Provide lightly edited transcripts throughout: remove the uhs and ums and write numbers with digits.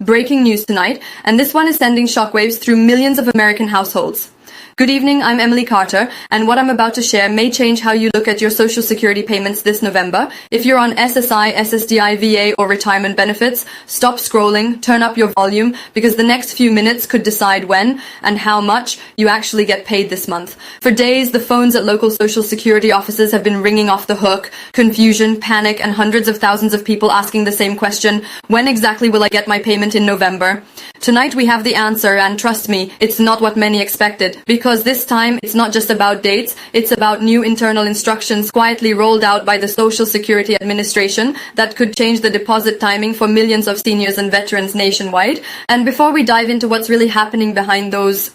Breaking news tonight, and this one is sending shockwaves through millions of American households. Good evening, I'm Emily Carter, and what I'm about to share may change how you look at your Social Security payments this November. If you're on SSI, SSDI, VA, or retirement benefits, stop scrolling, turn up your volume, because the next few minutes could decide when and how much you actually get paid this month. For days, the phones at local Social Security offices have been ringing off the hook, confusion, panic, and hundreds of thousands of people asking the same question: when exactly will I get my payment in November? Tonight we have the answer, and trust me, it's not what many expected. Because this time, it's not just about dates, it's about new internal instructions quietly rolled out by the Social Security Administration that could change the deposit timing for millions of seniors and veterans nationwide. And before we dive into what's really happening behind those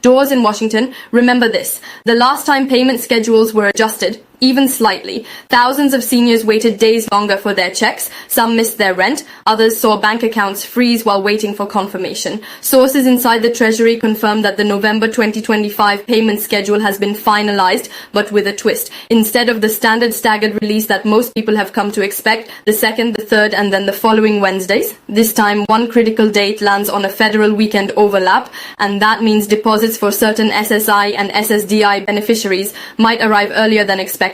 doors in Washington, remember this: the last time payment schedules were adjusted, even slightly, thousands of seniors waited days longer for their checks. Some missed their rent. Others saw bank accounts freeze while waiting for confirmation. Sources inside the Treasury confirmed that the November 2025 payment schedule has been finalized, but with a twist. Instead of the standard staggered release that most people have come to expect, the 2nd, the 3rd, and then the following Wednesdays, this time one critical date lands on a federal weekend overlap, and that means deposits for certain SSI and SSDI beneficiaries might arrive earlier than expected,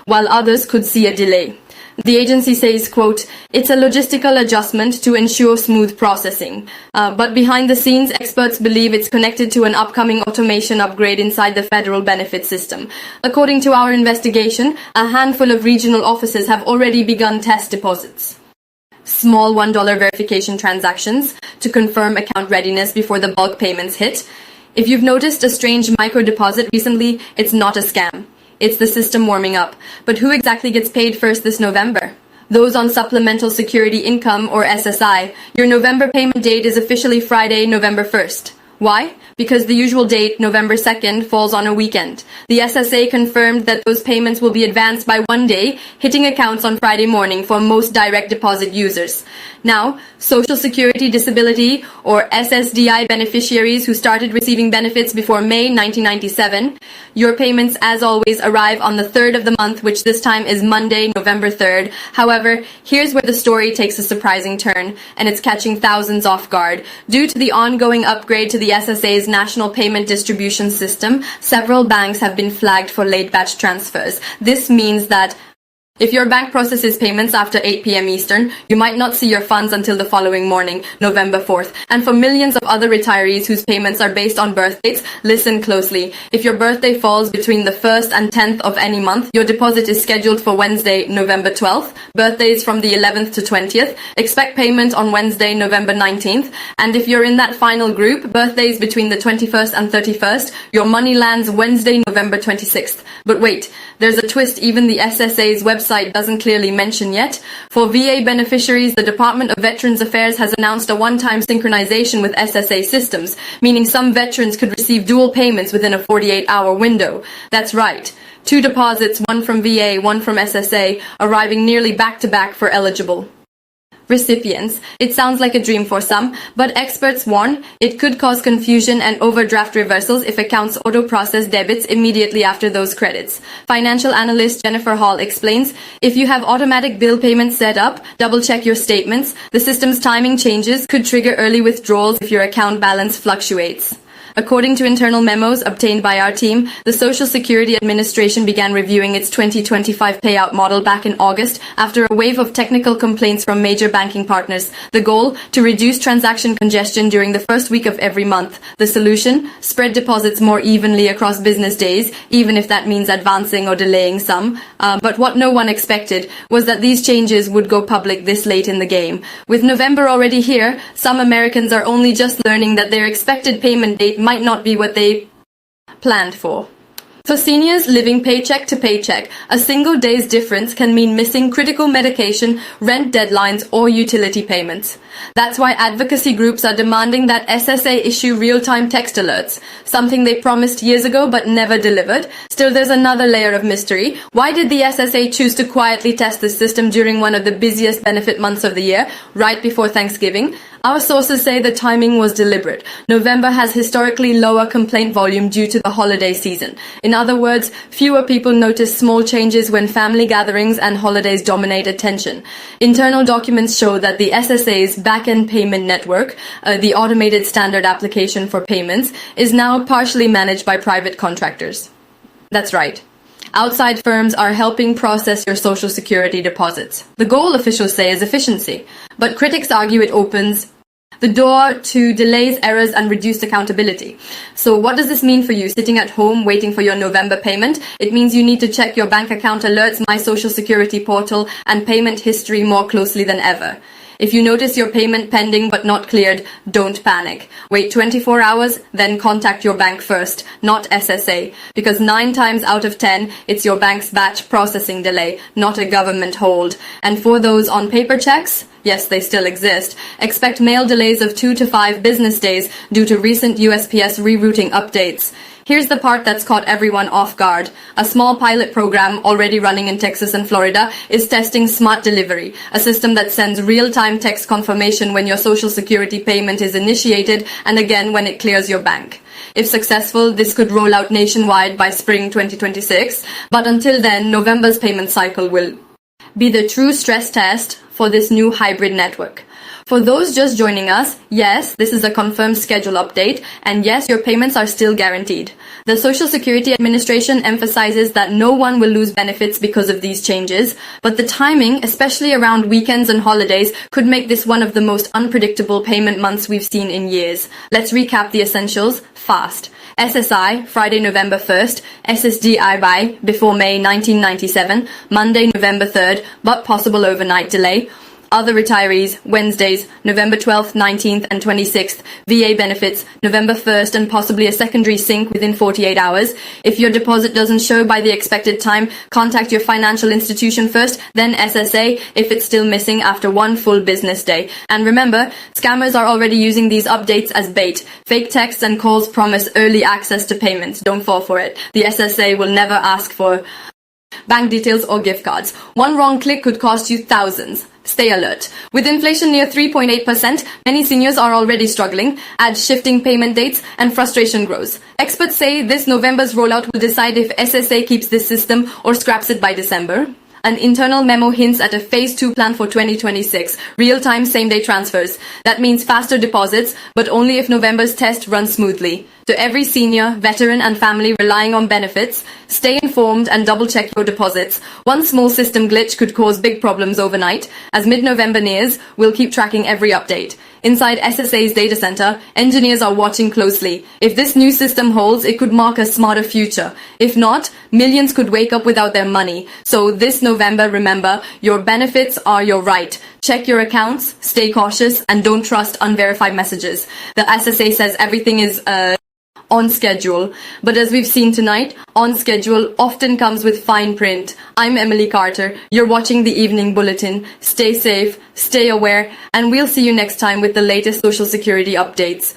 while others could see a delay. The agency says, quote, "It's a logistical adjustment to ensure smooth processing." But behind the scenes, experts believe it's connected to an upcoming automation upgrade inside the federal benefit system. According to our investigation, a handful of regional offices have already begun test deposits, small $1 verification transactions to confirm account readiness before the bulk payments hit. If you've noticed a strange micro deposit recently, it's not a scam. It's the system warming up. But who exactly gets paid first this November? Those on Supplemental Security Income, or SSI. Your November payment date is officially Friday, November 1st. Why? Because the usual date, November 2nd, falls on a weekend. The SSA confirmed that those payments will be advanced by one day, hitting accounts on Friday morning for most direct deposit users. Now, Social Security Disability, or SSDI beneficiaries who started receiving benefits before May 1997, your payments, as always, arrive on the 3rd of the month, which this time is Monday, November 3rd. However, here's where the story takes a surprising turn, and it's catching thousands off guard. Due to the ongoing upgrade to the SSA's National Payment Distribution System, several banks have been flagged for late batch transfers. This means that if your bank processes payments after 8 p.m. Eastern, you might not see your funds until the following morning, November 4th. And for millions of other retirees whose payments are based on birth dates, listen closely. If your birthday falls between the 1st and 10th of any month, your deposit is scheduled for Wednesday, November 12th. Birthdays from the 11th to 20th, expect payment on Wednesday, November 19th. And if you're in that final group, birthdays between the 21st and 31st, your money lands Wednesday, November 26th. But wait, there's a twist even the SSA's website doesn't clearly mention yet. For VA beneficiaries, the Department of Veterans Affairs has announced a one-time synchronization with SSA systems, meaning some veterans could receive dual payments within a 48-hour window. That's right. 2 deposits, one from VA, one from SSA, arriving nearly back-to-back for eligible recipients. It sounds like a dream for some, but experts warn it could cause confusion and overdraft reversals if accounts auto-process debits immediately after those credits. Financial analyst Jennifer Hall explains, if you have automatic bill payments set up, double-check your statements. The system's timing changes could trigger early withdrawals if your account balance fluctuates. According to internal memos obtained by our team, the Social Security Administration began reviewing its 2025 payout model back in August after a wave of technical complaints from major banking partners. The goal? To reduce transaction congestion during the first week of every month. The solution? Spread deposits more evenly across business days, even if that means advancing or delaying some. But what no one expected was that these changes would go public this late in the game. With November already here, some Americans are only just learning that their expected payment date might not be what they planned for. For seniors living paycheck to paycheck, a single day's difference can mean missing critical medication, rent deadlines, or utility payments. That's why advocacy groups are demanding that SSA issue real-time text alerts, something they promised years ago but never delivered. Still, there's another layer of mystery. Why did the SSA choose to quietly test the system during one of the busiest benefit months of the year, right before Thanksgiving? Our sources say the timing was deliberate. November has historically lower complaint volume due to the holiday season. In other words, fewer people notice small changes when family gatherings and holidays dominate attention. Internal documents show that the SSA's back-end payment network, the automated standard application for payments, is now partially managed by private contractors. That's right. Outside firms are helping process your Social Security deposits. The goal, officials say, is efficiency, but critics argue it opens the door to delays, errors, and reduced accountability. So what does this mean for you sitting at home waiting for your November payment? It means you need to check your bank account alerts, My Social Security portal, and payment history more closely than ever. If you notice your payment pending but not cleared, don't panic. Wait 24 hours, then contact your bank first, not SSA, because 9 times out of 10, it's your bank's batch processing delay, not a government hold. And for those on paper checks, yes, they still exist, expect mail delays of 2 to 5 business days due to recent USPS rerouting updates. Here's the part that's caught everyone off guard. A small pilot program already running in Texas and Florida is testing Smart Delivery, a system that sends real-time text confirmation when your Social Security payment is initiated and again when it clears your bank. If successful, this could roll out nationwide by spring 2026, but until then, November's payment cycle will be the true stress test for this new hybrid network. For those just joining us, yes, this is a confirmed schedule update, and yes, your payments are still guaranteed. The Social Security Administration emphasizes that no one will lose benefits because of these changes, but the timing, especially around weekends and holidays, could make this one of the most unpredictable payment months we've seen in years. Let's recap the essentials fast. SSI, Friday, November 1st, SSDI by, before May 1997, Monday, November 3rd, but possible overnight delay. Other retirees, Wednesdays, November 12th, 19th, and 26th. VA benefits, November 1st, and possibly a secondary sync within 48 hours. If your deposit doesn't show by the expected time, contact your financial institution first, then SSA if it's still missing after 1 full business day. And remember, scammers are already using these updates as bait. Fake texts and calls promise early access to payments. Don't fall for it. The SSA will never ask for bank details or gift cards. One wrong click could cost you thousands. Stay alert. With inflation near 3.8%, many seniors are already struggling. Add shifting payment dates and frustration grows. Experts say this November's rollout will decide if SSA keeps this system or scraps it by December. An internal memo hints at a Phase 2 plan for 2026, real-time same-day transfers. That means faster deposits, but only if November's test runs smoothly. To every senior, veteran and family relying on benefits, stay informed and double-check your deposits. One small system glitch could cause big problems overnight. As mid-November nears, we'll keep tracking every update. Inside SSA's data center, engineers are watching closely. If this new system holds, it could mark a smarter future. If not, millions could wake up without their money. So this November, remember, your benefits are your right. Check your accounts, stay cautious, and don't trust unverified messages. The SSA says everything is on schedule, but as we've seen tonight, on schedule often comes with fine print. I'm Emily Carter. You're watching the Evening Bulletin. Stay safe, stay aware, and we'll see you next time with the latest Social Security updates.